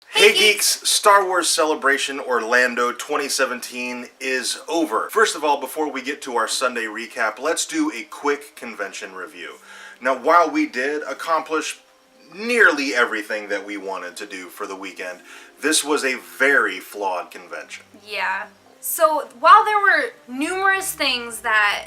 Hey Geeks, Star Wars Celebration Orlando 2017 is over. First of all, before we get to our Sunday recap, let's do a quick convention review. Now, while we did accomplish nearly everything that we wanted to do for the weekend, this was a very flawed convention. Yeah. So, while there were numerous things that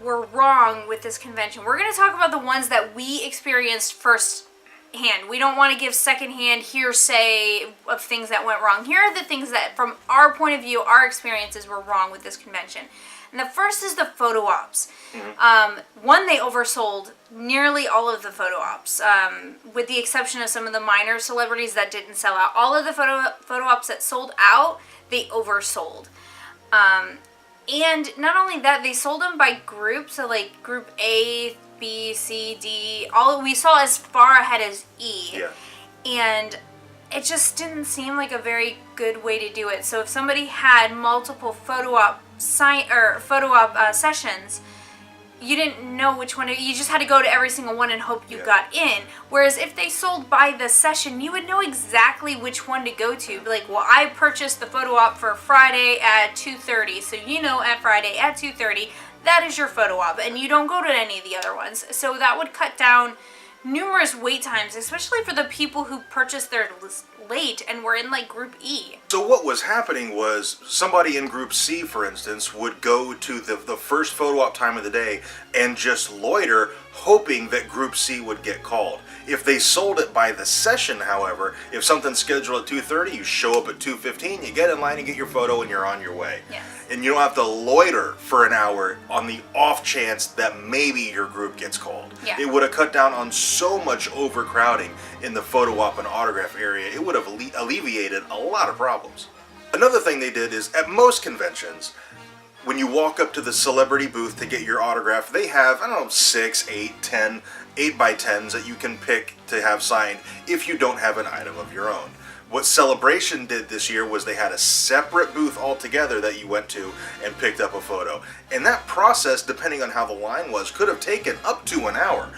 were wrong with this convention, we're going to talk about the ones that we experienced firsthand. We don't want to give secondhand hearsay of things that went wrong. Here are the things that, from our point of view, our experiences were wrong with this convention. And the first is the photo ops. One, they oversold nearly all of the photo ops, with the exception of some of the minor celebrities that didn't sell out. All of the photo ops that sold out, they oversold. And not only that, they sold them by group, so like group A, B, C, D, we saw as far ahead as E. Yeah. And it just didn't seem like a very good way to do it. So if somebody had multiple photo op sessions, you didn't know which one. You just had to go to every single one and hope you got in. Whereas if they sold by the session, you would know exactly which one to go to. Be like, well, I purchased the photo op for Friday at 2:30, so you know at Friday at 2:30, that is your photo op, and you don't go to any of the other ones. So that would cut down numerous wait times, especially for the people who purchased their late and were in like group E. So what was happening was somebody in group C, for instance, would go to the first photo op time of the day and just loiter, hoping that group C would get called. If they sold it by the session, however, if something's scheduled at 2:30, you show up at 2:15, you get in line and get your photo and you're on your way. Yes. And you don't have to loiter for an hour on the off chance that maybe your group gets called. Yeah. It would have cut down on so much overcrowding in the photo op and autograph area. It would have alleviated a lot of problems. Another thing they did is, at most conventions, when you walk up to the celebrity booth to get your autograph, they have, 6, 8, 10, 8x10s that you can pick to have signed if you don't have an item of your own. What Celebration did this year was they had a separate booth altogether that you went to and picked up a photo. And that process, depending on how the line was, could have taken up to an hour.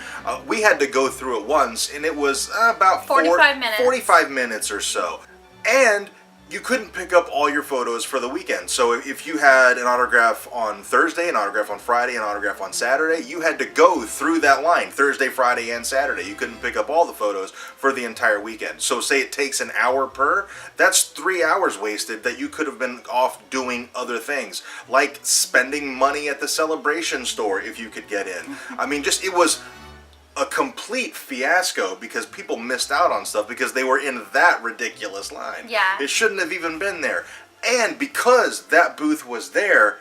We had to go through it once, and it was about 45 minutes. 45 minutes or so. And you couldn't pick up all your photos for the weekend. So if you had an autograph on Thursday, an autograph on Friday, an autograph on Saturday, you had to go through that line Thursday, Friday, and Saturday. You couldn't pick up all the photos for the entire weekend. So say it takes an hour per, that's 3 hours wasted that you could have been off doing other things, like spending money at the Celebration store if you could get in. I mean, it was a complete fiasco because people missed out on stuff because they were in that ridiculous line. Yeah. It shouldn't have even been there. And because that booth was there,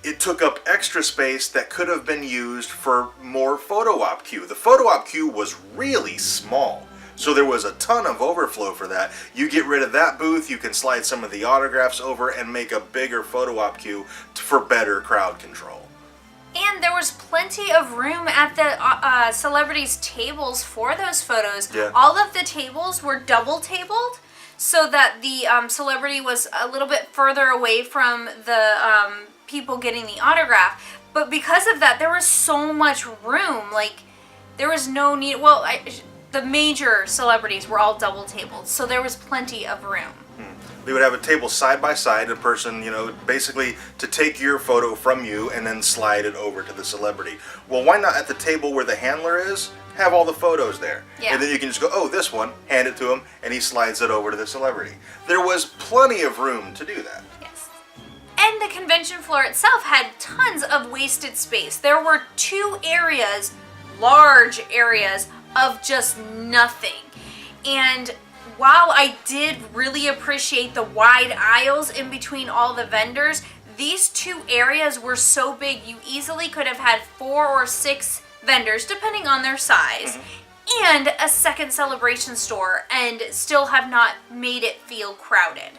it took up extra space that could have been used for more photo op queue. The photo op queue was really small, so there was a ton of overflow for that. You get rid of that booth, you can slide some of the autographs over and make a bigger photo op queue for better crowd control. And there was plenty of room at the celebrities' tables for those photos. Yeah. All of the tables were double tabled, so that the celebrity was a little bit further away from the people getting the autograph. But because of that, there was so much room. Like, there was no need. Well, the major celebrities were all double tabled, so there was plenty of room. They would have a table side by side, a person, basically to take your photo from you and then slide it over to the celebrity. Well, why not at the table where the handler is, have all the photos there? Yeah. And then you can just go, oh, this one, hand it to him, and he slides it over to the celebrity. There was plenty of room to do that. Yes. And the convention floor itself had tons of wasted space. There were 2 areas, large areas, of just nothing. And while I did really appreciate the wide aisles in between all the vendors, these 2 areas were so big you easily could have had 4 or 6 vendors, depending on their size, and a second Celebration store, and still have not made it feel crowded.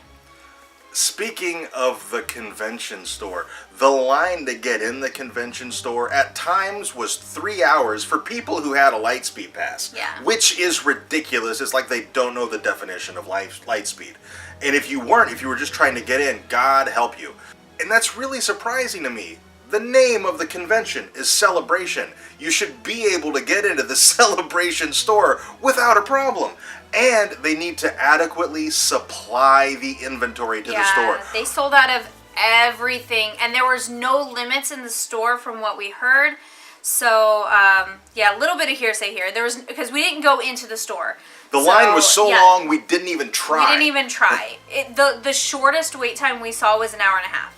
Speaking of the convention store, the line to get in the convention store at times was 3 hours for people who had a Lightspeed pass. Yeah. Which is ridiculous. It's like they don't know the definition of Lightspeed. And if you were just trying to get in, God help you. And that's really surprising to me. The name of the convention is Celebration. You should be able to get into the Celebration store without a problem. And they need to adequately supply the inventory to the store. They sold out of everything, and there was no limits in the store from what we heard. So, a little bit of hearsay here. There was, because we didn't go into the store. The line was so long, we didn't even try. We didn't even try. The shortest wait time we saw was an hour and a half.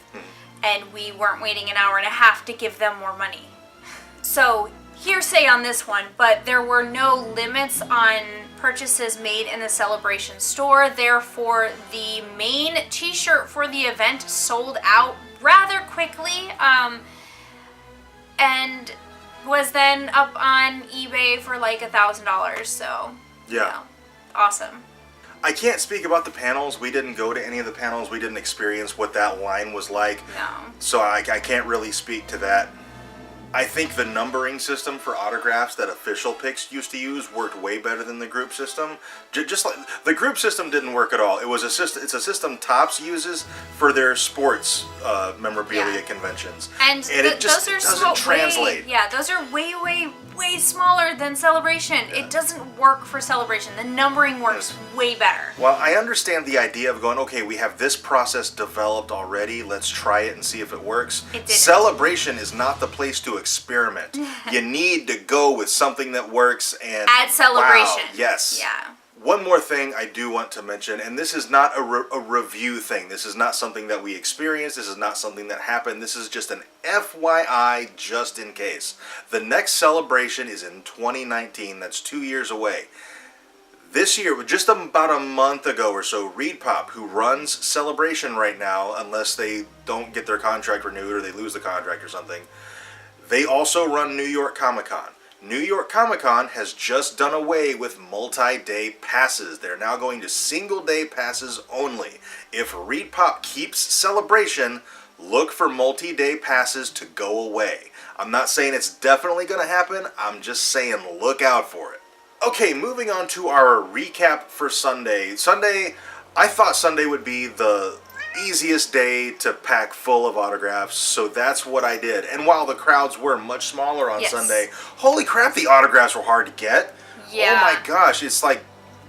And we weren't waiting an hour and a half to give them more money. So, hearsay on this one, but there were no limits on purchases made in the Celebration store. Therefore, the main t-shirt for the event sold out rather quickly, and was then up on eBay for like $1,000. So, awesome. I can't speak about the panels. We didn't go to any of the panels. We didn't experience what that line was like. No. So I can't really speak to that. I think the numbering system for autographs that Official Picks used to use worked way better than the group system. Just like the group system didn't work at all. It was a system. It's a system Topps uses for their sports memorabilia conventions, and it just those are doesn't translate. Those are way smaller than Celebration. It doesn't work for Celebration. The numbering works way better. Well, I understand the idea of going, okay, we have this process developed already. Let's try it and see if it works. It didn't. Celebration is not the place to experiment. You need to go with something that works. And at Celebration. Wow, yes. Yeah. One more thing I do want to mention, and this is not a review thing. This is not something that we experienced. This is not something that happened. This is just an FYI, just in case. The next Celebration is in 2019. That's 2 years away. This year, just about a month ago or so, Reed Pop, who runs Celebration right now, unless they don't get their contract renewed or they lose the contract or something, they also run New York Comic Con. New York Comic Con has just done away with multi-day passes. They're now going to single-day passes only. If Reed Pop keeps Celebration, look for multi-day passes to go away. I'm not saying it's definitely going to happen. I'm just saying look out for it. Okay, moving on to our recap for Sunday. I thought Sunday would be the easiest day to pack full of autographs, so that's what I did. And while the crowds were much smaller on Sunday, holy crap, the autographs were hard to get. Yeah. Oh my gosh, it's like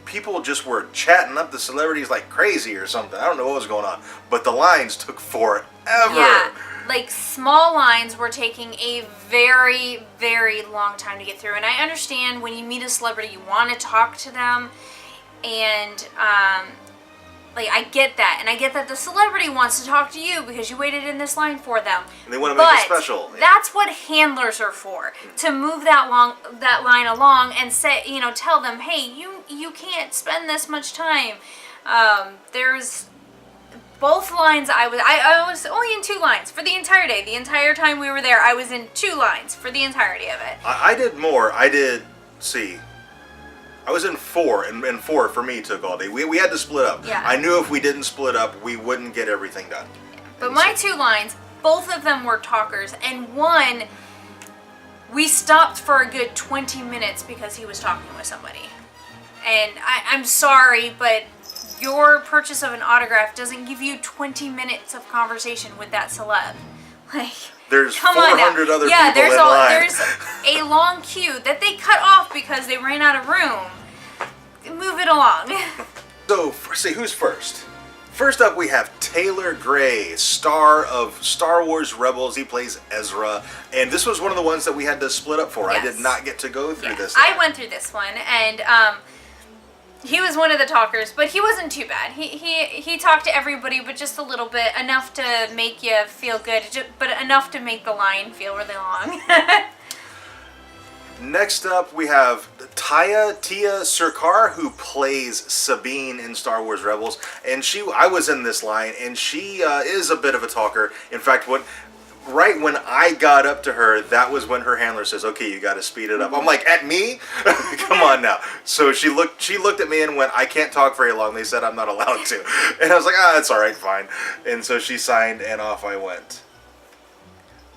people just were chatting up the celebrities like crazy or something. I don't know what was going on, but the lines took forever. Yeah, like small lines were taking a very, very long time to get through. And I understand when you meet a celebrity, you want to talk to them, and like, I get that, and I get that the celebrity wants to talk to you because you waited in this line for them. And they want to make it special. Yeah. That's what handlers are for, to move that line along and say, tell them, hey, you can't spend this much time. There's both lines. I was only in 2 lines for the entire day. The entire time we were there, I was in 2 lines for the entirety of it. I did more. I was in 4, and 4 for me took all day. We had to split up. Yeah. I knew if we didn't split up, we wouldn't get everything done. But my 2 lines, both of them were talkers, and one, we stopped for a good 20 minutes because he was talking with somebody. And I'm sorry, but your purchase of an autograph doesn't give you 20 minutes of conversation with that celeb. Like, there's come 400 other people there's in line. There's a long queue that they cut off because they ran out of room. Move it along. So, see, who's first? First up, we have Taylor Gray, star of Star Wars Rebels. He plays Ezra, and this was one of the ones that we had to split up for. Yes. I did not get to go through this. I went through this one, and he was one of the talkers, but he wasn't too bad. He talked to everybody, but just a little bit, enough to make you feel good, but enough to make the line feel really long. Next up, we have Tia Sircar, who plays Sabine in Star Wars Rebels, and I was in this line, and she is a bit of a talker. In fact, right when I got up to her, that was when her handler says, "Okay, you got to speed it up." I'm like, "At me? Come on now." So she looked at me and went, "I can't talk very long. They said I'm not allowed to." And I was like, "That's all right, fine." And so she signed, and off I went.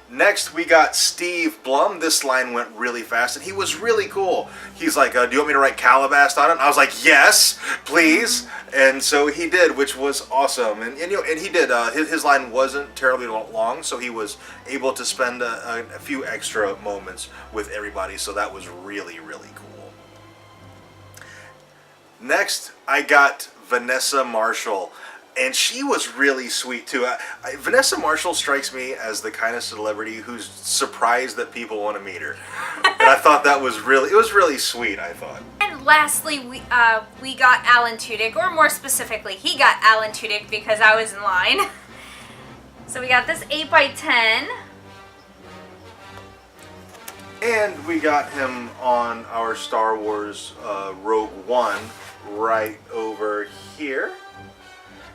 Next, we got Steve Blum. This line went really fast, and he was really cool. He's like, do you want me to write Calabast on it? And I was like, yes, please. And so he did, which was awesome. And he did. His line wasn't terribly long, so he was able to spend a few extra moments with everybody. So that was really, really cool. Next, I got Vanessa Marshall. And she was really sweet too. Vanessa Marshall strikes me as the kind of celebrity who's surprised that people want to meet her. And I thought it was really sweet, I thought. And lastly, we got Alan Tudyk, or more specifically, he got Alan Tudyk because I was in line. So we got this 8x10. And we got him on our Star Wars Rogue One right over here.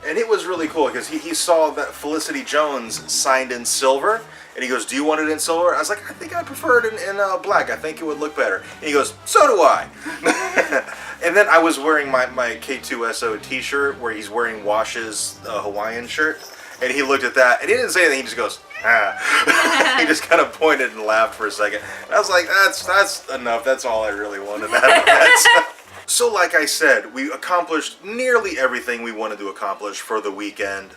And it was really cool because he saw that Felicity Jones signed in silver, and he goes, do you want it in silver? I was like, I think I prefer it in black. I think it would look better. And he goes, so do I. And then I was wearing my K2SO t-shirt where he's wearing Wash's Hawaiian shirt, and he looked at that, and he didn't say anything. He just goes, ah. He just kind of pointed and laughed for a second. And I was like, that's enough. That's all I really wanted out of that. So like I said, we accomplished nearly everything we wanted to accomplish for the weekend,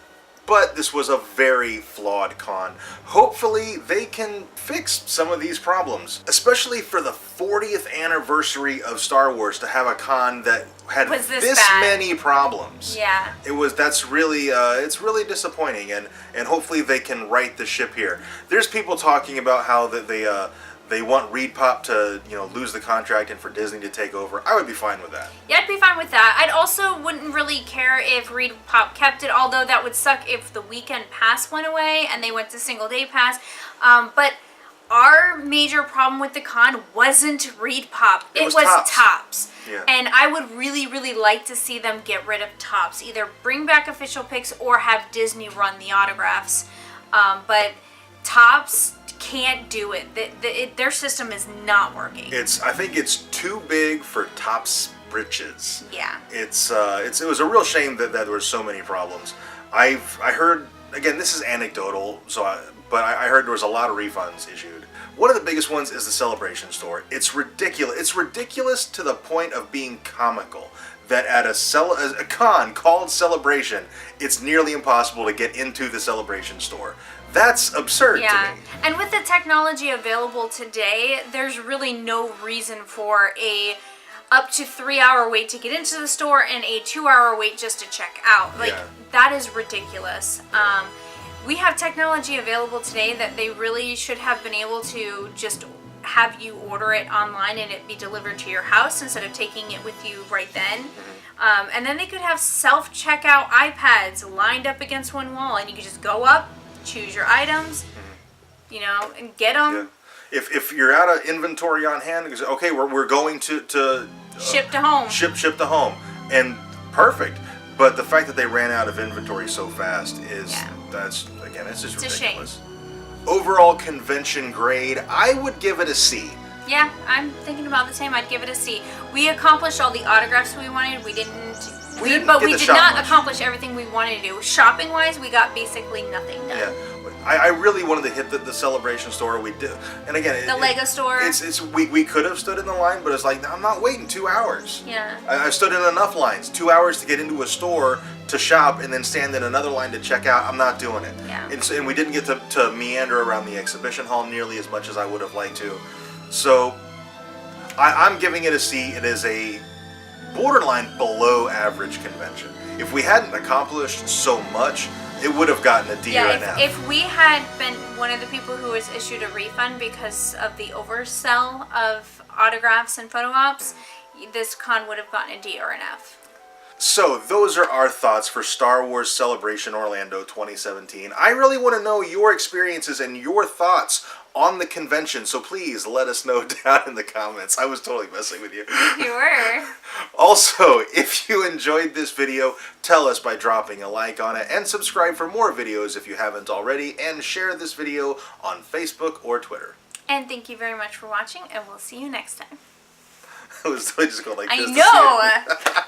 but this was a very flawed con. Hopefully they can fix some of these problems, especially for the 40th anniversary of Star Wars, to have a con that had this many problems. Yeah. It's really disappointing, and hopefully they can right the ship here. There's people talking about how that they want ReedPop to, lose the contract and for Disney to take over. I would be fine with that. Yeah, I'd be fine with that. I'd also wouldn't really care if ReedPop kept it, although that would suck if the weekend pass went away and they went to single day pass. But our major problem with the con wasn't ReedPop. It was Tops. Yeah. And I would really, really like to see them get rid of Tops. Either bring back official picks or have Disney run the autographs. But Tops can't do it. Their system is not working. I think it's too big for Topps britches. Yeah. It was a real shame that there were so many problems. I heard, again, this is anecdotal, but I heard there was a lot of refunds issued. One of the biggest ones is the Celebration store. It's ridiculous. It's ridiculous to the point of being comical that at a con called Celebration, it's nearly impossible to get into the Celebration store. That's absurd to me. And with the technology available today, there's really no reason for a up to 3-hour wait to get into the store and a 2-hour wait just to check out. That is ridiculous. We have technology available today that they really should have been able to just have you order it online and it be delivered to your house instead of taking it with you right then. And then they could have self-checkout iPads lined up against one wall, and you could just go up, choose your items, and get them. Yeah. If you're out of inventory on hand, okay, we're going to ship to home. Ship to home, and perfect. But the fact that they ran out of inventory so fast it's just ridiculous. A shame. Overall convention grade, I would give it a C. Yeah, I'm thinking about the same. I'd give it a C. We accomplished all the autographs we wanted. We did not accomplish everything we wanted to do. Shopping wise, we got basically nothing done. Yeah, I really wanted to hit the Celebration store. We did, and again, the Lego store. We could have stood in the line, but it's like, I'm not waiting 2 hours. Yeah. I stood in enough lines. 2 hours to get into a store to shop and then stand in another line to check out. I'm not doing it. Yeah. And we didn't get to meander around the exhibition hall nearly as much as I would have liked to. So I'm giving it a C. It is a borderline below average convention. If we hadn't accomplished so much, it would have gotten a D or an F. If we had been one of the people who was issued a refund because of the oversell of autographs and photo ops, this con would have gotten a D or an F. So those are our thoughts for Star Wars Celebration Orlando 2017. I really want to know your experiences and your thoughts on the convention, so please let us know down in the comments. I was totally messing with you. You were. Also, if you enjoyed this video, tell us by dropping a like on it, and subscribe for more videos if you haven't already, and share this video on Facebook or Twitter. And thank you very much for watching, and we'll see you next time. I was totally just going like this. I know!